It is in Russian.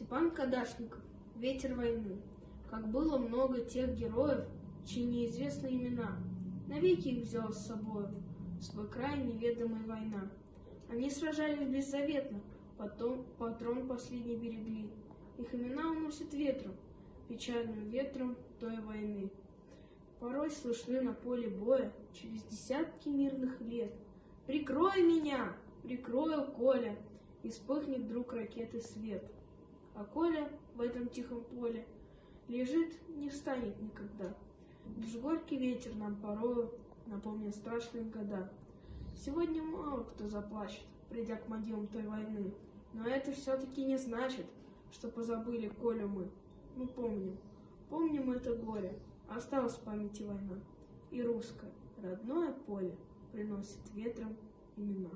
Степан Кадашников. Ветер войны. Как было много тех героев, чьи неизвестны имена, навеки их взяла с собою в свой край неведомая война. Они сражались беззаветно, потом патрон последний берегли. Их имена уносят ветром, печальным ветром той войны. Порой слышны на поле боя через десятки мирных лет: «Прикрой меня! Прикрою, Коля!» И вспыхнет вдруг ракеты свет. А Коля в этом тихом поле лежит, не встанет никогда. Лишь горький ветер нам порою напомнит страшные года. Сегодня мало кто заплачет, придя к могилам той войны, но это все-таки не значит, что позабыли Колю мы. Мы помним это горе, осталась в памяти война, и русское родное поле приносит ветром имена.